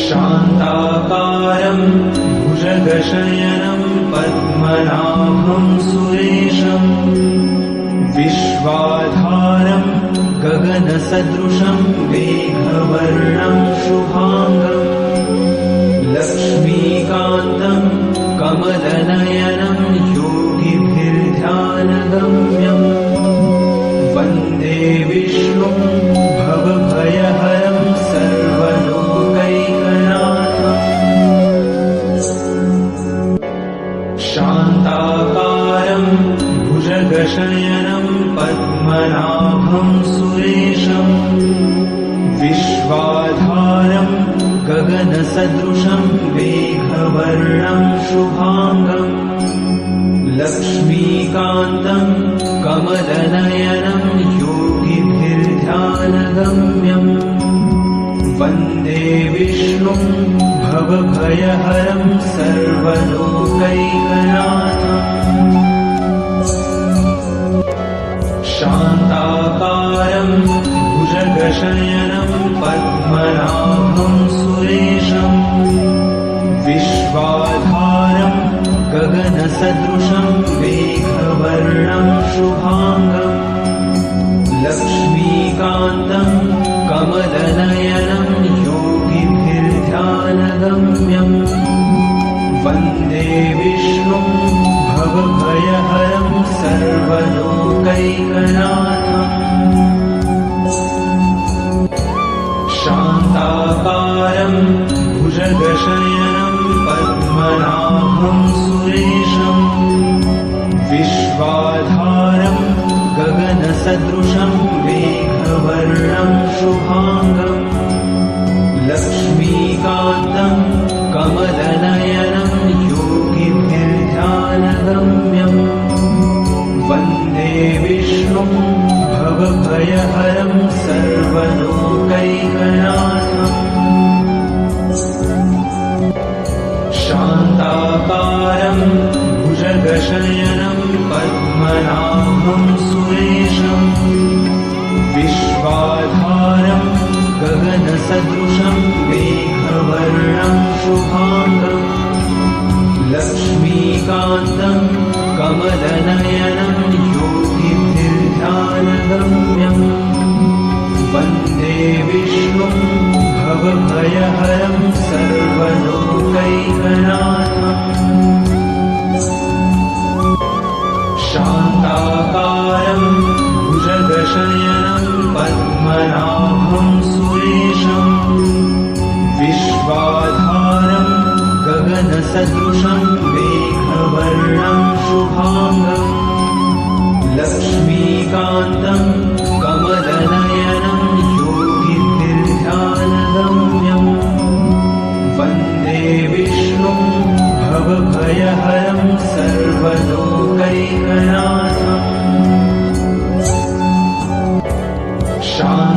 शान्ताकारं भुजगशयनं पद्मनाभं सुरेशं विश्वाधारं गगनसदृशं मेघवर्णं शुभांगं लक्ष्मीकान्तं कमलनयनं योगिभिर्ध्यानगम्यं वन्दे विष्णुं भवभयहरं सर्वलोकैकनाथम् शान्ताकारं भुजगशयनं पद्मनाभं सुरेशं विश्वाधारं गगनसदृशं मेघवर्णं शुभांगं लक्ष्मीकान्तं कमलनयनं योगिभिर्ध्यानगम्यं वन्दे विष्णुं भवभयहरं सर्वलोकैकनाथम् शान्ताकारं भुजगशयनं पद्मनाभं सुरेशं विश्वाधारं गगनसदृशं मेघवर्णं शुभांगं लक्ष्मीकान्तं कमलनयनं योगिभिर्ध्यानगम्यं वन्दे विष्णुं भवभयहरं सर्वलोकैकनाथम् शान्ताकारं भुजगशयनं पद्मनाभं सुरेशं विश्वाधारं गगनसदृशं मेघवर्णं शुभांगं लक्ष्मीकान्तं कमलनयनं योगिभिर्ध्यानगम्यं वन्दे विष्णुं भवभयहरं सर्वलोकैकनाथम् शान्ताकारं भुजगशयनं पद्मनाभं सुरेशं विश्वाधारं गगनसदृशं मेघवर्णं शुभांगं लक्ष्मीकान्तं कमलनयनं योगिभिर्ध्यानगम्यं वन्दे विष्णुं भवभयहरं सर्वलोकैकनाथम् शान्ताकारं भुजगशयनं पद्मनाभं सुरेशं विश्वाधारं गगनसदृशं मेघवर्णं शुभांगं लक्ष्मीकान्तं कमलनयनं योगिभिर्ध्यानगम्यं वन्दे विष्णुं भवभयहरं सर्वलोकैकनाथम्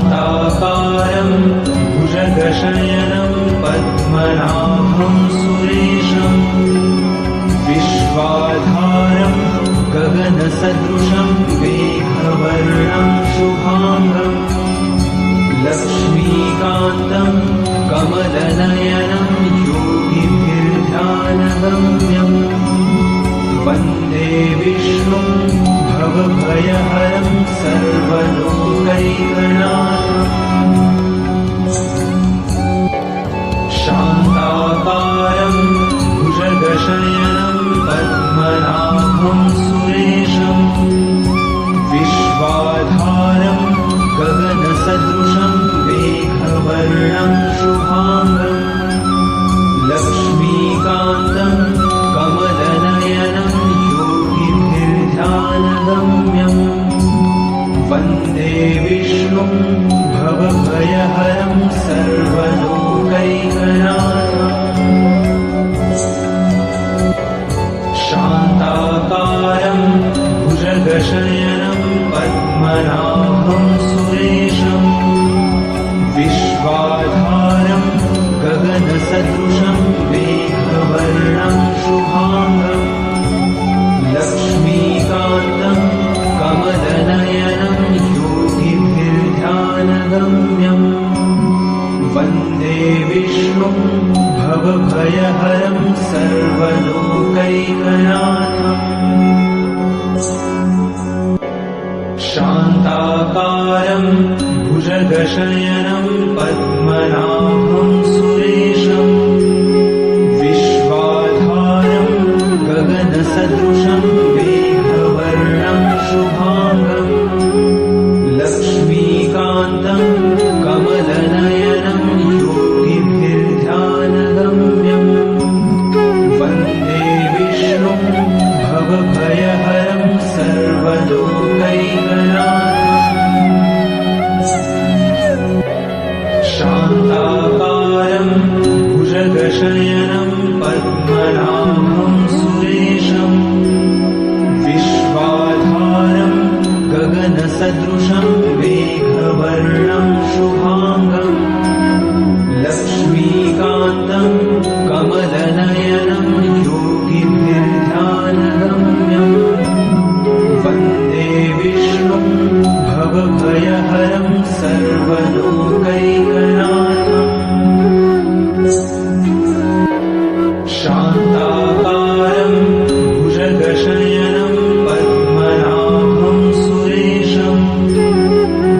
शान्ताकारं भुजगशयनं पद्मनाभं सुरेशं विश्वाधारं गगनसदृशं मेघवर्णं शुभांगं लक्ष्मीकान्तं कमलनयनं योगिभिर्ध्यानगम्यं वन्दे विष्णुं भवभयहरं सर्वलोकैकनाथम् शान्ताकारं भुजगशयनं पद्मनाभं सुरेशं विश्वाधारं गगनसदृशं मेघवर्णं शुभांगं लक्ष्मीकान्तं कमलनयनं योगिभिर्ध्यानगम्यं वन्दे विष्णुं भवभयहरं सर्वलोकैकनाथम् शान्ताकारं विष्णुं भवभयहरं सर्वलोकैकनाथम् शान्ताकारं भुजगशयनं पद्मनाभं सुरेशम् विश्वाधारं गगनसदृशं मेघवर्णं शुभाङ्गम् लक्ष्मीकान्तं कमलनयनं योगिभिर्ध्यानगम्यम् वन्दे विष्णुं भवभयहरं सर्वलोकैकनाथम् शान्ताकारं भुजगशयनं पद्मनाभं सुरेशम् विश्वाधारं गगनसदृशं मेघवर्णं शुभाङ्गम् लक्ष्मीकान्तं कमलनयनं योगिभिर्ध्यानगम्यम् वन्दे विष्णुं भवभयहरं सर्वलोकैकनाथम् शान्ताकारं भुजगशयनं पद्मनाभं सुरेशम्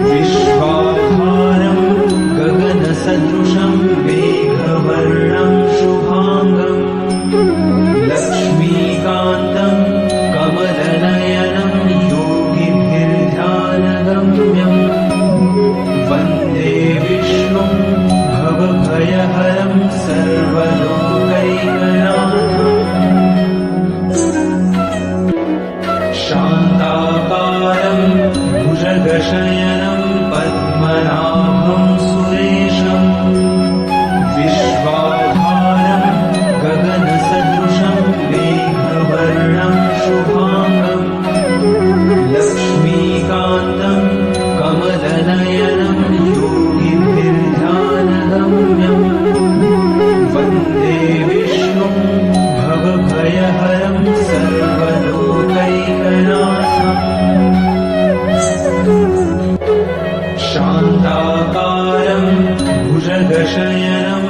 विश्वाधारं गगनसदृशं मेघवर्णं शुभाङ्गम् लक्ष्मीकान्तं कमलनयनं योगिभिर्ध्यानगम्यम् वन्दे विष्णुं भवभयहरं सर्वलोकैकनाथम् शान्ताकारं भुजगशयनं पद्मनाभं सुरेशम् विश्वाधारं गगनसदृशं मेघवर्णं शुभाङ्गम् लक्ष्मीकान्तं कमलनयनं योगिभिर्ध्यानगम्यम् वन्दे विष्णुं भवभयहरं सर्वलोकैकनाथम् शान्ताकारं भुजगशयनं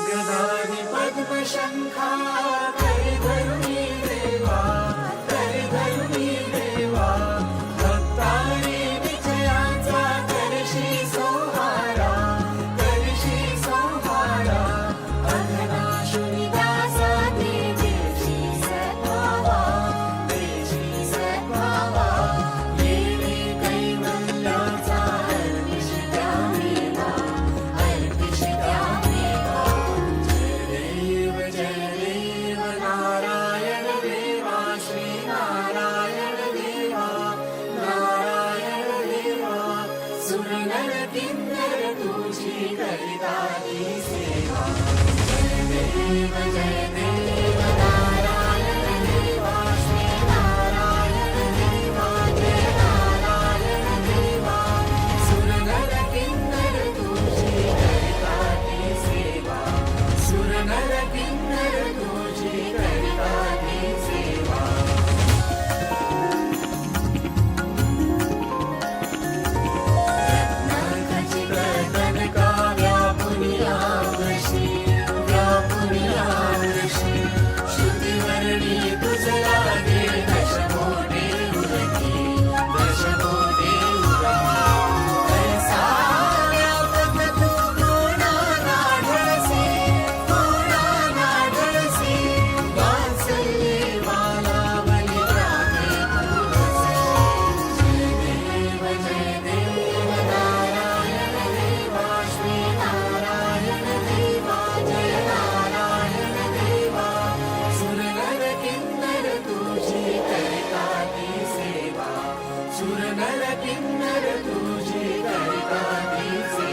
गदाधि पद्मशङ्खा करिधरुणी देवा करिधरुणी देवा भक्तारी विजयाचा करशी सोहारा अधनाशुनी दासा देशी सद्भावा येणे कैवल्याचा अर्पिष्टा मेवा जय देव नारायण देवा श्रीनारायण देवा नारायण देवा सुरनर किन्नर तुझी करिता ती सेवा जय देव नारायण देवा श्रीनारायण देवा जय नारायण देवा सुरनर किन्नर तुझी करिता ती सेवा सुरनर किन्नर तुझी करिता ती सेवा रत्नाखचित कनका व्यापुनिया वशी सुरनर किन्नर तुझी करिता तीचे